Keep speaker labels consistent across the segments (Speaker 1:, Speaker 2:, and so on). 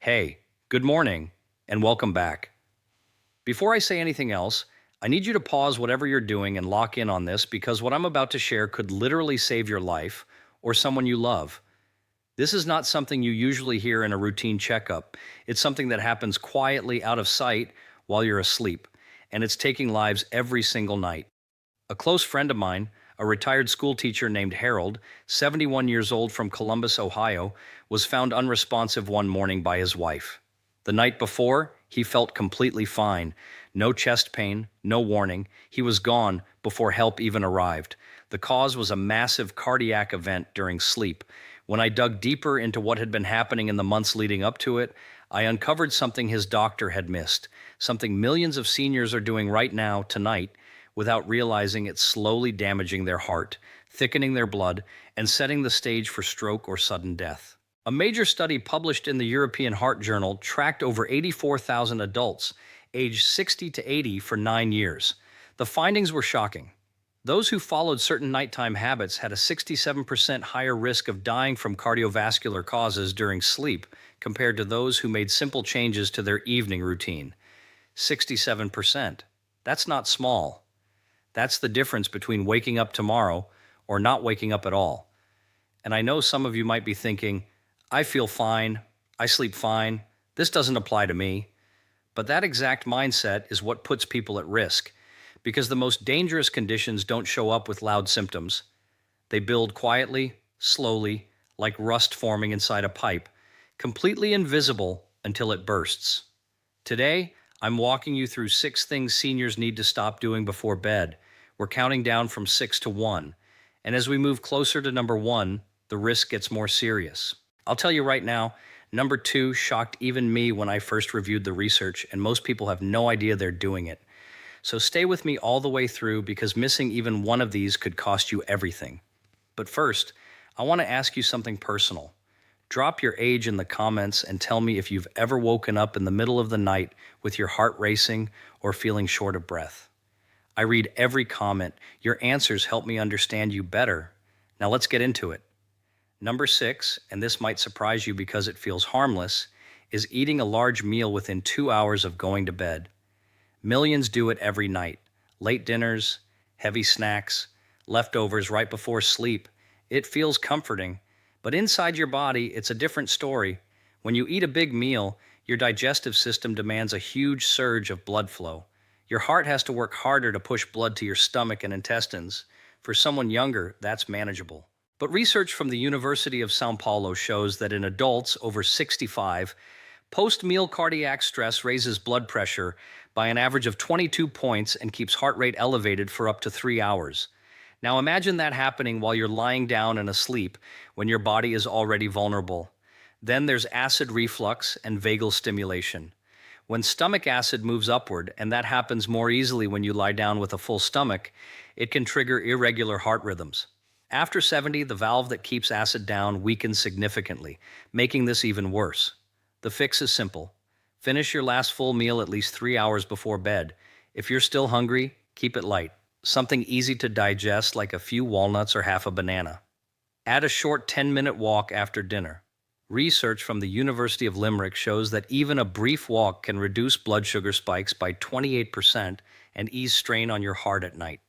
Speaker 1: Hey, good morning, and welcome back. Before I say anything else, I need you to pause whatever you're doing and lock in on this because what I'm about to share could literally save your life or someone you love. This is not something you usually hear in a routine checkup. It's something that happens quietly out of sight while you're asleep, and it's taking lives every single night. A close friend of mine, a retired school teacher named Harold, 71 years old from Columbus, Ohio, was found unresponsive one morning by his wife. The night before, he felt completely fine. No chest pain, no warning. He was gone before help even arrived. The cause was a massive cardiac event during sleep. When I dug deeper into what had been happening in the months leading up to it, I uncovered something his doctor had missed, something millions of seniors are doing right now, tonight, without realizing it's slowly damaging their heart, thickening their blood, and setting the stage for stroke or sudden death. A major study published in the European Heart Journal tracked over 84,000 adults aged 60 to 80 for 9 years. The findings were shocking. Those who followed certain nighttime habits had a 67% higher risk of dying from cardiovascular causes during sleep compared to those who made simple changes to their evening routine. 67%. That's not small. That's the difference between waking up tomorrow or not waking up at all. And I know some of you might be thinking, I feel fine, I sleep fine, this doesn't apply to me. But that exact mindset is what puts people at risk, because the most dangerous conditions don't show up with loud symptoms. They build quietly, slowly, like rust forming inside a pipe, completely invisible until it bursts. Today, I'm walking you through 6 things seniors need to stop doing before bed. We're counting down from 6 to 1. And as we move closer to number 1, the risk gets more serious. I'll tell you right now, number 2 shocked even me when I first reviewed the research, and most people have no idea they're doing it. So stay with me all the way through because missing even one of these could cost you everything. But first, I want to ask you something personal. Drop your age in the comments and tell me if you've ever woken up in the middle of the night with your heart racing or feeling short of breath. I read every comment. Your answers help me understand you better. Now let's get into it. Number 6, and this might surprise you because it feels harmless, is eating a large meal within 2 hours of going to bed. Millions do it every night. Late dinners, heavy snacks, leftovers right before sleep. It feels comforting, but inside your body, it's a different story. When you eat a big meal, your digestive system demands a huge surge of blood flow. Your heart has to work harder to push blood to your stomach and intestines. For someone younger, that's manageable. But research from the University of Sao Paulo shows that in adults over 65, post-meal cardiac stress raises blood pressure by an average of 22 points and keeps heart rate elevated for up to 3 hours. Now imagine that happening while you're lying down and asleep when your body is already vulnerable. Then there's acid reflux and vagal stimulation. When stomach acid moves upward, and that happens more easily when you lie down with a full stomach, it can trigger irregular heart rhythms. After 70, the valve that keeps acid down weakens significantly, making this even worse. The fix is simple. Finish your last full meal at least 3 hours before bed. If you're still hungry, keep it light. Something easy to digest like a few walnuts or half a banana. Add a short 10-minute walk after dinner. Research from the University of Limerick shows that even a brief walk can reduce blood sugar spikes by 28% and ease strain on your heart at night.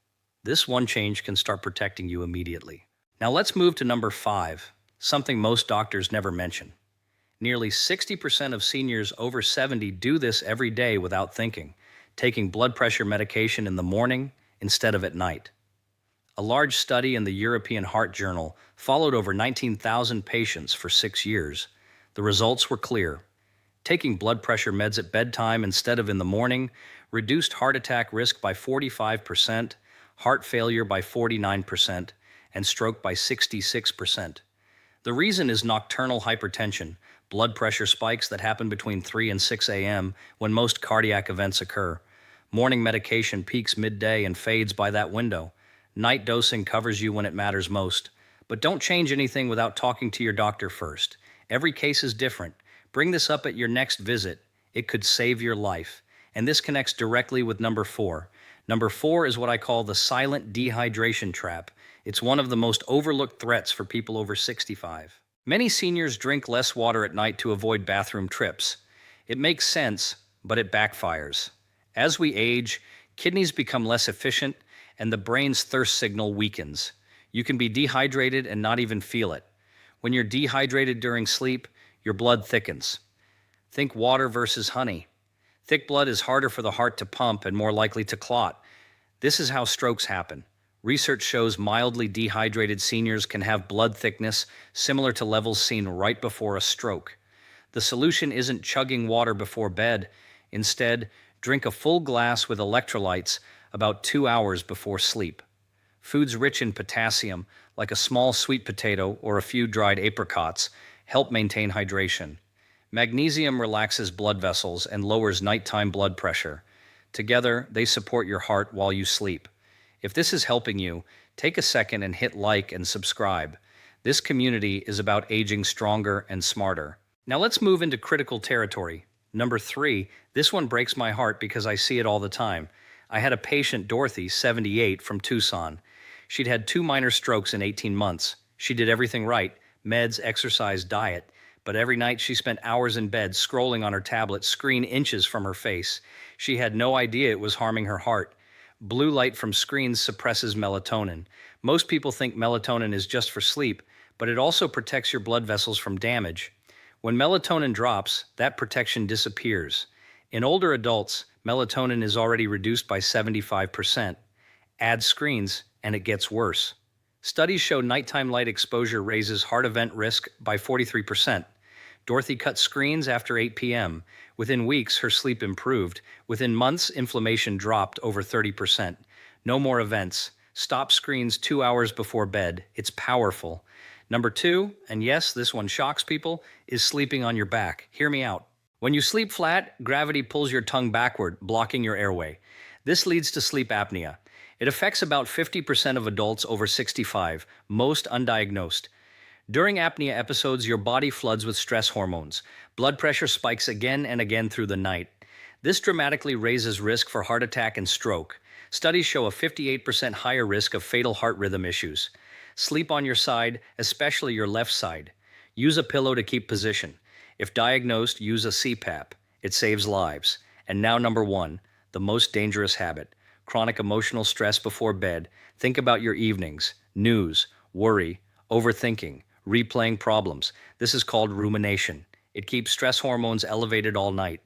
Speaker 1: This one change can start protecting you immediately. Now let's move to number 5, something most doctors never mention. Nearly 60% of seniors over 70 do this every day without thinking, taking blood pressure medication in the morning instead of at night. A large study in the European Heart Journal followed over 19,000 patients for 6 years. The results were clear. Taking blood pressure meds at bedtime instead of in the morning reduced heart attack risk by 45%, heart failure by 49%, and stroke by 66%. The reason is nocturnal hypertension, blood pressure spikes that happen between 3 and 6 a.m. when most cardiac events occur. Morning medication peaks midday and fades by that window. Night dosing covers you when it matters most. But don't change anything without talking to your doctor first. Every case is different. Bring this up at your next visit. It could save your life. And this connects directly with number 4. Number 4 is what I call the silent dehydration trap. It's one of the most overlooked threats for people over 65. Many seniors drink less water at night to avoid bathroom trips. It makes sense, but it backfires. As we age, kidneys become less efficient and the brain's thirst signal weakens. You can be dehydrated and not even feel it. When you're dehydrated during sleep, your blood thickens. Think water versus honey. Thick blood is harder for the heart to pump and more likely to clot. This is how strokes happen. Research shows mildly dehydrated seniors can have blood thickness similar to levels seen right before a stroke. The solution isn't chugging water before bed. Instead, drink a full glass with electrolytes about 2 hours before sleep. Foods rich in potassium, like a small sweet potato or a few dried apricots, help maintain hydration. Magnesium relaxes blood vessels and lowers nighttime blood pressure. Together, they support your heart while you sleep. If this is helping you, take a second and hit like and subscribe. This community is about aging stronger and smarter. Now let's move into critical territory. Number 3, this one breaks my heart because I see it all the time. I had a patient, Dorothy, 78, from Tucson. She'd had 2 minor strokes in 18 months. She did everything right, meds, exercise, diet. But every night she spent hours in bed scrolling on her tablet, screen inches from her face. She had no idea it was harming her heart. Blue light from screens suppresses melatonin. Most people think melatonin is just for sleep, but it also protects your blood vessels from damage. When melatonin drops, that protection disappears. In older adults, melatonin is already reduced by 75%. Add screens, and it gets worse. Studies show nighttime light exposure raises heart event risk by 43%. Dorothy cut screens after 8 p.m. Within weeks, her sleep improved. Within months, inflammation dropped over 30%. No more events. Stop screens 2 hours before bed. It's powerful. Number 2, and yes, this one shocks people, is sleeping on your back. Hear me out. When you sleep flat, gravity pulls your tongue backward, blocking your airway. This leads to sleep apnea. It affects about 50% of adults over 65, most undiagnosed. During apnea episodes, your body floods with stress hormones. Blood pressure spikes again and again through the night. This dramatically raises risk for heart attack and stroke. Studies show a 58% higher risk of fatal heart rhythm issues. Sleep on your side, especially your left side. Use a pillow to keep position. If diagnosed, use a CPAP. It saves lives. And now number 1, the most dangerous habit. Chronic emotional stress before bed. Think about your evenings. News, worry, overthinking, replaying problems. This is called rumination. It keeps stress hormones elevated all night.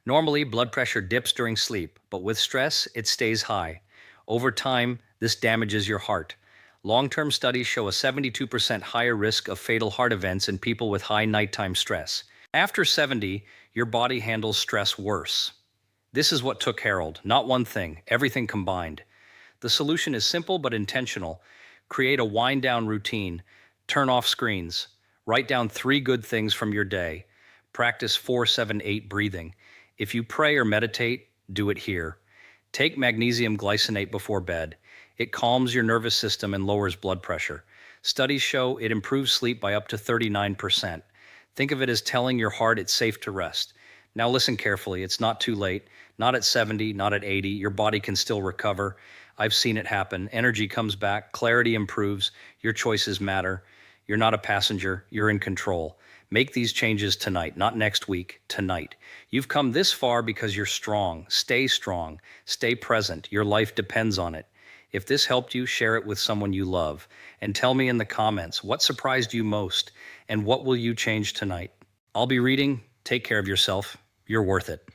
Speaker 1: Normally, blood pressure dips during sleep, but with stress, it stays high. Over time, this damages your heart. Long-term studies show a 72% higher risk of fatal heart events in people with high nighttime stress. After 70, your body handles stress worse. This is what took Harold. Not one thing, everything combined. The solution is simple but intentional. Create a wind-down routine. Turn off screens. Write down 3 good things from your day. Practice 4-7-8 breathing. If you pray or meditate, do it here. Take magnesium glycinate before bed. It calms your nervous system and lowers blood pressure. Studies show it improves sleep by up to 39%. Think of it as telling your heart it's safe to rest. Now listen carefully, it's not too late. Not at 70, not at 80, your body can still recover. I've seen it happen. Energy comes back, clarity improves, your choices matter. You're not a passenger, you're in control. Make these changes tonight, not next week, tonight. You've come this far because you're strong. Stay present. Your life depends on it. If this helped you, share it with someone you love. And tell me in the comments, what surprised you most? And what will you change tonight? I'll be reading. Take care of yourself. You're worth it.